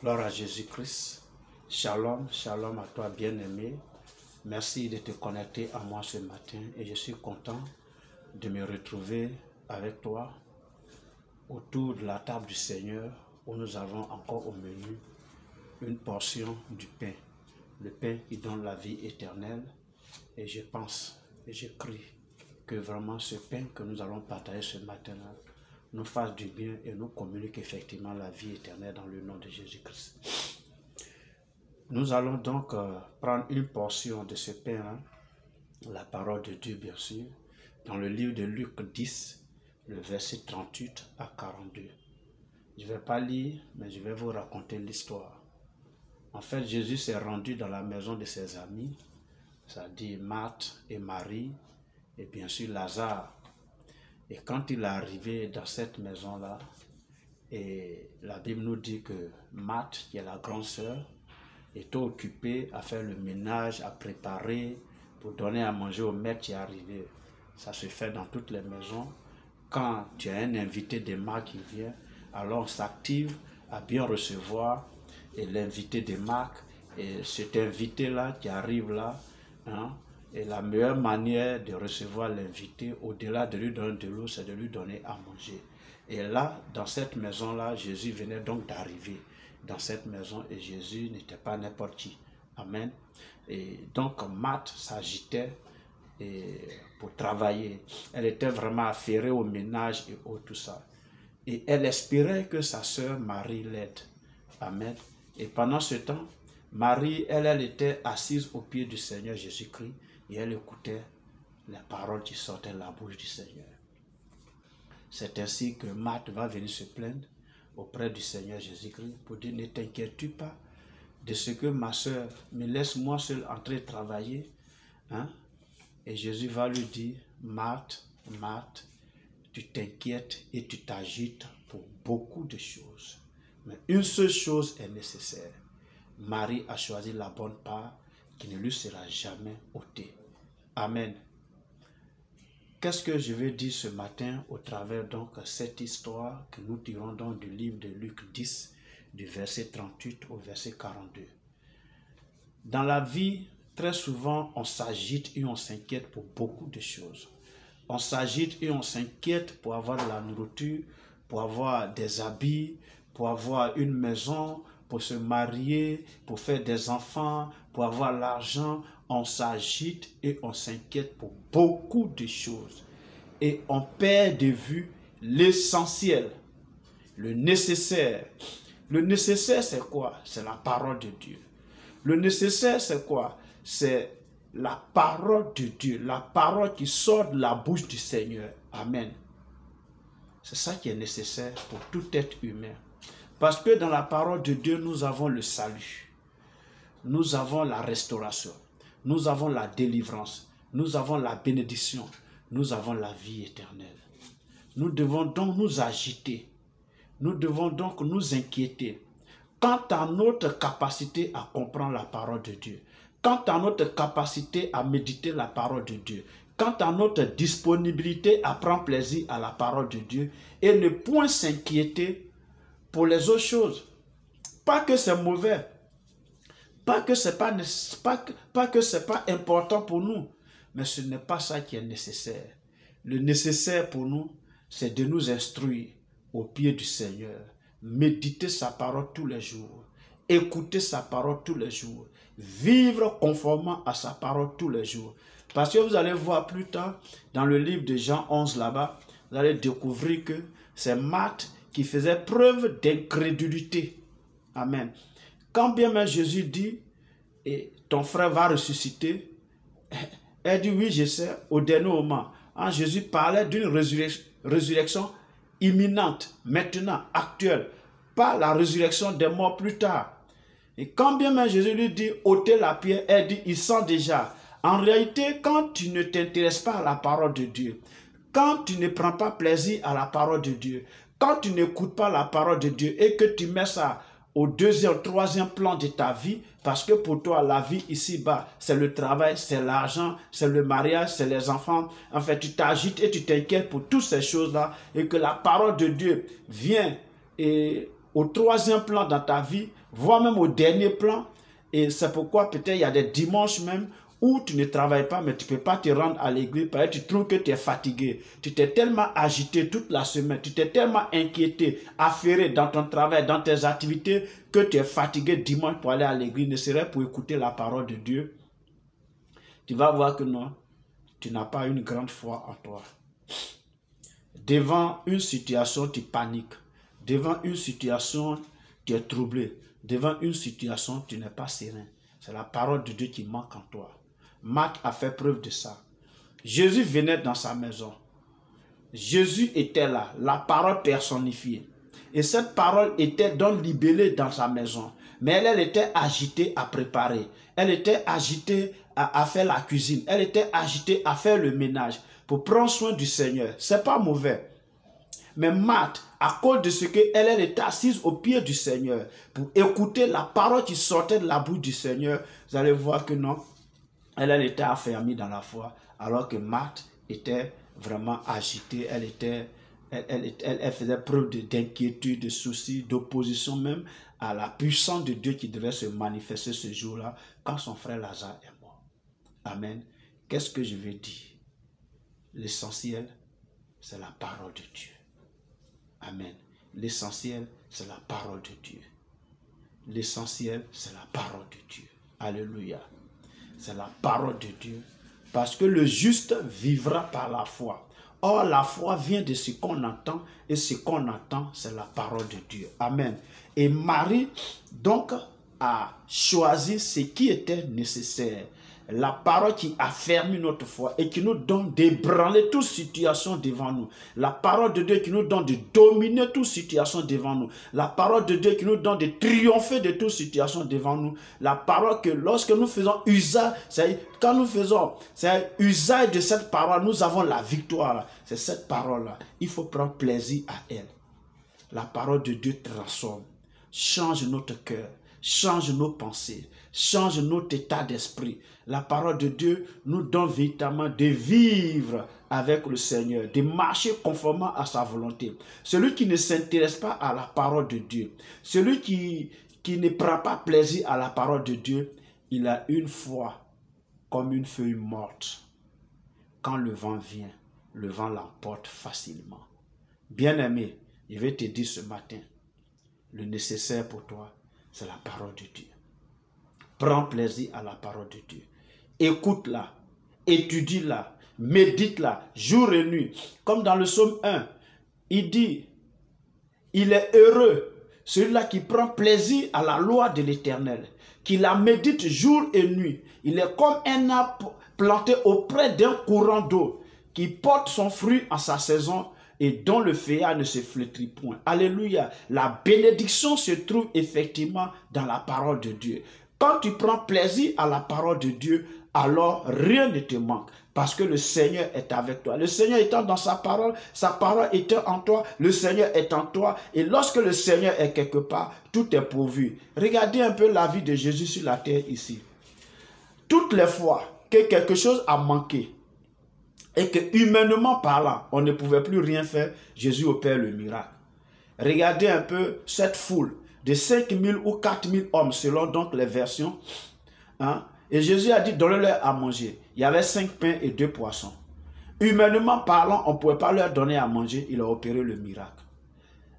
Gloire à Jésus-Christ. Shalom, shalom à toi bien-aimé. Merci de te connecter à moi ce matin et je suis content de me retrouver avec toi autour de la table du Seigneur où nous avons encore au menu une portion du pain. Le pain qui donne la vie éternelle. Et je pense et je prie que vraiment ce pain que nous allons partager ce matin-là nous fasse du bien et nous communique effectivement la vie éternelle dans le nom de Jésus-Christ. Nous allons donc prendre une portion de ce pain-là, la parole de Dieu bien sûr, dans le livre de Luc 10, le verset 38 à 42. Je ne vais pas lire, mais je vais vous raconter l'histoire. En fait, Jésus s'est rendu dans la maison de ses amis, c'est-à-dire Marthe et Marie, et bien sûr Lazare. Et quand il est arrivé dans cette maison-là, et la Bible nous dit que Marthe, qui est la grande sœur, était occupée à faire le ménage, à préparer pour donner à manger au maître qui est arrivé. Ça se fait dans toutes les maisons. Quand tu as un invité de marque qui vient, alors on s'active à bien recevoir et l'invité de marque. Et cet invité-là qui arrive là, et la meilleure manière de recevoir l'invité, au-delà de lui donner de l'eau, c'est de lui donner à manger. Et là, dans cette maison-là, Jésus venait donc d'arriver dans cette maison et Jésus n'était pas n'importe qui. Amen. Et donc, Marthe s'agitait pour travailler. Elle était vraiment affairée au ménage et tout ça. Et elle espérait que sa sœur Marie l'aide. Amen. Et pendant ce temps, Marie, elle était assise au pied du Seigneur Jésus-Christ et elle écoutait les paroles qui sortaient de la bouche du Seigneur. C'est ainsi que Marthe va venir se plaindre auprès du Seigneur Jésus-Christ pour dire: ne t'inquiète-tu pas de ce que ma soeur me laisse moi seul entrer travailler, Et Jésus va lui dire: Marthe, Marthe, tu t'inquiètes et tu t'agites pour beaucoup de choses. Mais une seule chose est nécessaire. Marie a choisi la bonne part qui ne lui sera jamais ôtée. Amen. Qu'est-ce que je vais dire ce matin au travers donc cette histoire que nous tirons donc du livre de Luc 10, du verset 38 au verset 42. Dans la vie, très souvent, on s'agite et on s'inquiète pour beaucoup de choses. On s'agite et on s'inquiète pour avoir de la nourriture, pour avoir des habits, pour avoir une maison, pour se marier, pour faire des enfants, pour avoir l'argent. On s'agite et on s'inquiète pour beaucoup de choses. Et on perd de vue l'essentiel, le nécessaire. Le nécessaire, c'est quoi? C'est la parole de Dieu. Le nécessaire, c'est quoi? C'est la parole de Dieu, la parole qui sort de la bouche du Seigneur. Amen. C'est ça qui est nécessaire pour tout être humain. Parce que dans la parole de Dieu, nous avons le salut. Nous avons la restauration. Nous avons la délivrance. Nous avons la bénédiction. Nous avons la vie éternelle. Nous devons donc nous agiter. Nous devons donc nous inquiéter. Quant à notre capacité à comprendre la parole de Dieu, quant à notre capacité à méditer la parole de Dieu, quant à notre disponibilité à prendre plaisir à la parole de Dieu et ne point s'inquiéter pour les autres choses. Pas que c'est mauvais, pas que c'est pas important pour nous, mais ce n'est pas ça qui est nécessaire. Le nécessaire pour nous, c'est de nous instruire au pied du Seigneur, méditer sa parole tous les jours, écouter sa parole tous les jours, vivre conformément à sa parole tous les jours. Parce que vous allez voir plus tard, dans le livre de Jean 11 là-bas, vous allez découvrir que c'est Marthe qui faisait preuve d'incrédulité. Amen. Quand bien même Jésus dit, et ton frère va ressusciter, elle dit oui, je sais, au dernier moment. Jésus parlait d'une résurrection imminente, maintenant, actuelle, pas la résurrection des morts plus tard. Et quand bien même Jésus lui dit ôtez la pierre, elle dit il sent déjà. En réalité, quand tu ne t'intéresses pas à la parole de Dieu, quand tu ne prends pas plaisir à la parole de Dieu, quand tu n'écoutes pas la parole de Dieu et que tu mets ça au deuxième, troisième plan de ta vie, parce que pour toi, la vie ici-bas, c'est le travail, c'est l'argent, c'est le mariage, c'est les enfants. En fait, tu t'agites et tu t'inquiètes pour toutes ces choses-là et que la parole de Dieu vient et au troisième plan dans ta vie, voire même au dernier plan. Et c'est pourquoi peut-être il y a des dimanches même où tu ne travailles pas, mais tu ne peux pas te rendre à l'église parce que tu trouves que tu es fatigué. Tu t'es tellement agité toute la semaine, tu t'es tellement inquiété, affairé dans ton travail, dans tes activités, que tu es fatigué dimanche pour aller à l'église, ne serait pour écouter la parole de Dieu. Tu vas voir que non, tu n'as pas une grande foi en toi. Devant une situation, tu paniques. Devant une situation, tu es troublé. Devant une situation, tu n'es pas serein. C'est la parole de Dieu qui manque en toi. Marc a fait preuve de ça. Jésus venait dans sa maison. Jésus était là, la parole personnifiée. Et cette parole était donc libellée dans sa maison. Mais elle était agitée à préparer. Elle était agitée à faire la cuisine. Elle était agitée à faire le ménage pour prendre soin du Seigneur. Ce n'est pas mauvais. Mais Marthe, à cause de ce qu'elle était assise au pied du Seigneur pour écouter la parole qui sortait de la bouche du Seigneur, vous allez voir que non, elle était affermie dans la foi, alors que Marthe était vraiment agitée, elle faisait preuve d'inquiétude, de soucis, d'opposition même à la puissance de Dieu qui devait se manifester ce jour-là quand son frère Lazare est mort. Amen. Qu'est-ce que je veux dire? L'essentiel, c'est la parole de Dieu. Amen. L'essentiel, c'est la parole de Dieu. L'essentiel, c'est la parole de Dieu. Alléluia. C'est la parole de Dieu. Parce que le juste vivra par la foi. Or, la foi vient de ce qu'on entend. Et ce qu'on entend, c'est la parole de Dieu. Amen. Et Marie, donc, a choisi ce qui était nécessaire. La parole qui affermit notre foi et qui nous donne d'ébranler toute situation devant nous. La parole de Dieu qui nous donne de dominer toute situation devant nous. La parole de Dieu qui nous donne de triompher de toute situation devant nous. La parole que lorsque nous faisons usage, quand nous faisons usage de cette parole, nous avons la victoire. C'est cette parole-là. Il faut prendre plaisir à elle. La parole de Dieu transforme, change notre cœur, change nos pensées, change notre état d'esprit. La parole de Dieu nous donne véritablement de vivre avec le Seigneur, de marcher conformément à sa volonté. Celui qui ne s'intéresse pas à la parole de Dieu, celui qui ne prend pas plaisir à la parole de Dieu, il a une foi comme une feuille morte. Quand le vent vient, le vent l'emporte facilement. Bien-aimé, je vais te dire ce matin, le nécessaire pour toi, c'est la parole de Dieu. Prends plaisir à la parole de Dieu. Écoute-la, étudie-la, médite-la, jour et nuit. Comme dans le psaume 1, il dit, il est heureux, celui-là qui prend plaisir à la loi de l'Éternel, qui la médite jour et nuit. Il est comme un arbre planté auprès d'un courant d'eau, qui porte son fruit en sa saison, et dont le feuillage ne se flétrit point. Alléluia. La bénédiction se trouve effectivement dans la parole de Dieu. Quand tu prends plaisir à la parole de Dieu, alors rien ne te manque. Parce que le Seigneur est avec toi. Le Seigneur étant dans sa parole étant en toi, le Seigneur est en toi. Et lorsque le Seigneur est quelque part, tout est pourvu. Regardez un peu la vie de Jésus sur la terre ici. Toutes les fois que quelque chose a manqué, et que humainement parlant, on ne pouvait plus rien faire, Jésus opère le miracle. Regardez un peu cette foule de 5000 ou 4000 hommes, selon donc les versions. Hein? Et Jésus a dit, donnez-leur à manger. Il y avait 5 pains et 2 poissons. Humainement parlant, on ne pouvait pas leur donner à manger, il a opéré le miracle.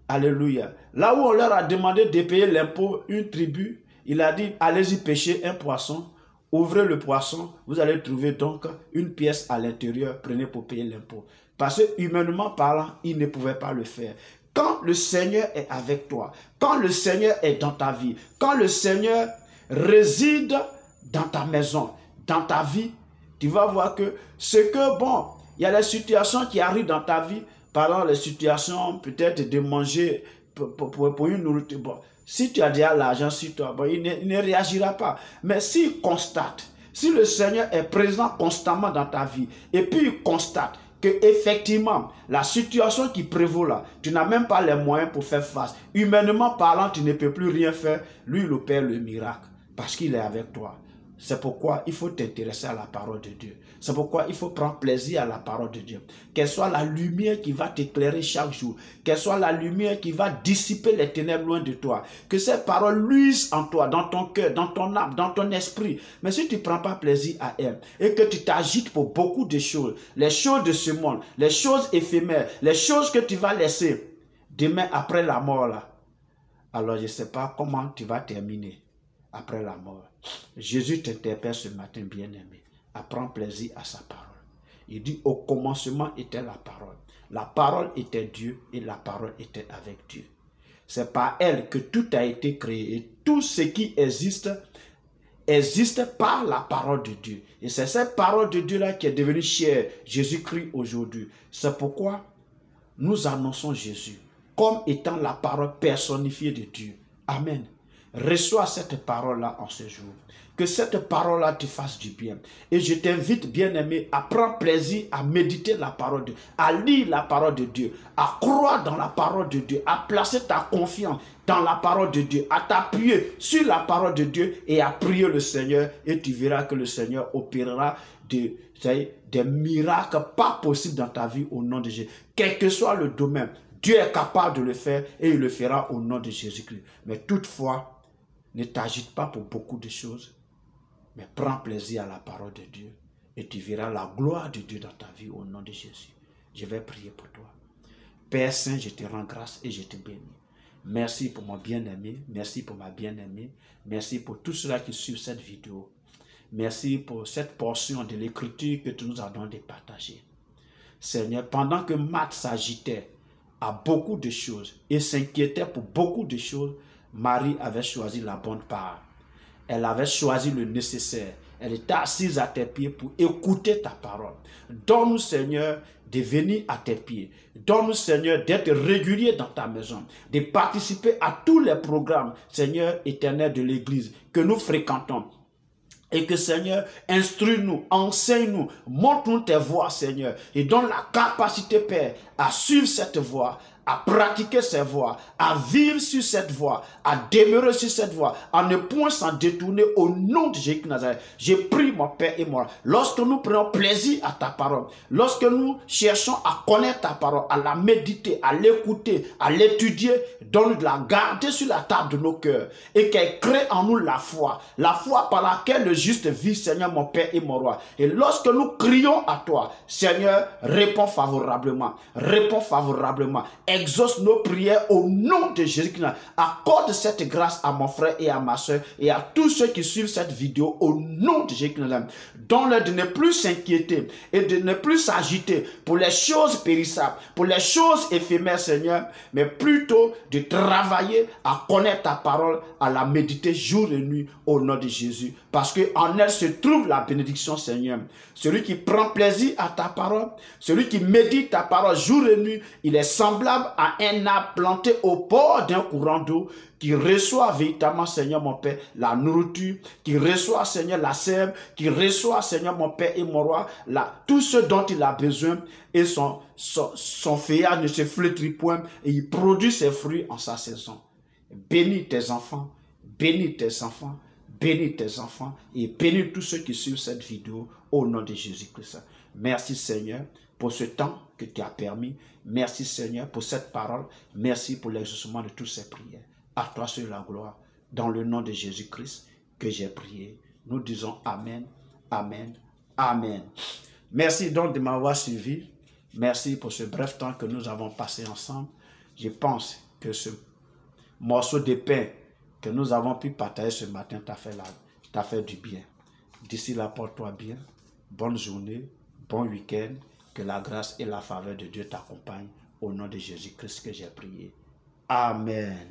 Alléluia. Là où on leur a demandé de payer l'impôt, une tribu, il a dit, allez-y pêcher un poisson. Ouvrez le poisson, vous allez trouver donc une pièce à l'intérieur, prenez pour payer l'impôt. Parce que humainement parlant, il ne pouvait pas le faire. Quand le Seigneur est avec toi, quand le Seigneur est dans ta vie, quand le Seigneur réside dans ta maison, dans ta vie, tu vas voir que il y a des situations qui arrivent dans ta vie, par exemple les situations peut-être de manger pour une nourriture. Bon, si tu as déjà l'argent sur toi, bon, il ne réagira pas. Mais s'il constate, si le Seigneur est présent constamment dans ta vie, et puis il constate que effectivement la situation qui prévaut là, tu n'as même pas les moyens pour faire face. Humainement parlant, tu ne peux plus rien faire. Lui, il opère le miracle parce qu'il est avec toi. C'est pourquoi il faut t'intéresser à la parole de Dieu. C'est pourquoi il faut prendre plaisir à la parole de Dieu. Qu'elle soit la lumière qui va t'éclairer chaque jour. Qu'elle soit la lumière qui va dissiper les ténèbres loin de toi. Que ces paroles luisent en toi, dans ton cœur, dans ton âme, dans ton esprit. Mais si tu ne prends pas plaisir à elle et que tu t'agites pour beaucoup de choses, les choses de ce monde, les choses éphémères, les choses que tu vas laisser demain après la mort là, alors je ne sais pas comment tu vas terminer après la mort. Jésus t'interpelle ce matin, bien-aimé, à prendre plaisir à sa parole. Il dit, au commencement était la parole. La parole était Dieu et la parole était avec Dieu. C'est par elle que tout a été créé et tout ce qui existe par la parole de Dieu. Et c'est cette parole de Dieu-là qui est devenue chair, Jésus-Christ aujourd'hui. C'est pourquoi nous annonçons Jésus comme étant la parole personnifiée de Dieu. Amen. Reçois cette parole-là en ce jour. Que cette parole-là te fasse du bien. Et je t'invite, bien-aimé, à prendre plaisir à méditer la parole de Dieu, à lire la parole de Dieu, à croire dans la parole de Dieu, à placer ta confiance dans la parole de Dieu, à t'appuyer sur la parole de Dieu et à prier le Seigneur. Et tu verras que le Seigneur opérera des miracles pas possibles dans ta vie au nom de Jésus. Quel que soit le domaine, Dieu est capable de le faire et il le fera au nom de Jésus-Christ. Mais toutefois, ne t'agite pas pour beaucoup de choses, mais prends plaisir à la parole de Dieu et tu verras la gloire de Dieu dans ta vie au nom de Jésus. Je vais prier pour toi. Père Saint, je te rends grâce et je te bénis. Merci pour mon bien-aimé, merci pour ma bien-aimée, merci pour tous ceux qui suivent cette vidéo. Merci pour cette portion de l'écriture que tu nous as donné de partager. Seigneur, pendant que Matt s'agitait à beaucoup de choses et s'inquiétait pour beaucoup de choses, Marie avait choisi la bonne part. Elle avait choisi le nécessaire. Elle était assise à tes pieds pour écouter ta parole. Donne-nous, Seigneur, de venir à tes pieds. Donne-nous, Seigneur, d'être régulier dans ta maison, de participer à tous les programmes, Seigneur éternel de l'Église, que nous fréquentons. Et que, Seigneur, instruis-nous, enseigne-nous, montre-nous tes voies, Seigneur, et donne la capacité, Père, à suivre cette voie, à pratiquer ces voies, à vivre sur cette voie, à demeurer sur cette voie, à ne point s'en détourner au nom de Jésus de Nazareth. Je prie, mon Père et moi, lorsque nous prenons plaisir à ta parole, lorsque nous cherchons à connaître ta parole, à la méditer, à l'écouter, à l'étudier, donne-nous de la garder sur la table de nos cœurs et qu'elle crée en nous la foi par laquelle le juste vit, Seigneur, mon Père et mon Roi. Et lorsque nous crions à toi, Seigneur, réponds favorablement, exauce nos prières au nom de Jésus-Christ. Accorde cette grâce à mon frère et à ma soeur et à tous ceux qui suivent cette vidéo au nom de Jésus-Christ. Donne-leur de ne plus s'inquiéter et de ne plus s'agiter pour les choses périssables, pour les choses éphémères, Seigneur, mais plutôt de travailler à connaître ta parole, à la méditer jour et nuit au nom de Jésus. Parce qu'en elle se trouve la bénédiction, Seigneur. Celui qui prend plaisir à ta parole, celui qui médite ta parole jour et nuit, il est semblable à un arbre planté au bord d'un courant d'eau qui reçoit véritablement, Seigneur mon Père, la nourriture, qui reçoit, Seigneur, la sève, qui reçoit, Seigneur mon Père et mon Roi, tout ce dont il a besoin, et son feuillage ne se flétrit point, et il produit ses fruits en sa saison. Bénis tes enfants, bénis tes enfants, bénis tes enfants, et bénis tous ceux qui suivent cette vidéo au nom de Jésus-Christ. Merci Seigneur pour ce temps que tu as permis. Merci Seigneur pour cette parole. Merci pour l'exaucement de toutes ces prières. À toi seul la gloire. Dans le nom de Jésus-Christ que j'ai prié. Nous disons Amen, Amen, Amen. Merci donc de m'avoir suivi. Merci pour ce bref temps que nous avons passé ensemble. Je pense que ce morceau de pain que nous avons pu partager ce matin t'a fait du bien. D'ici là, porte-toi bien. Bonne journée, bon week-end. Que la grâce et la faveur de Dieu t'accompagnent. Au nom de Jésus-Christ que j'ai prié. Amen.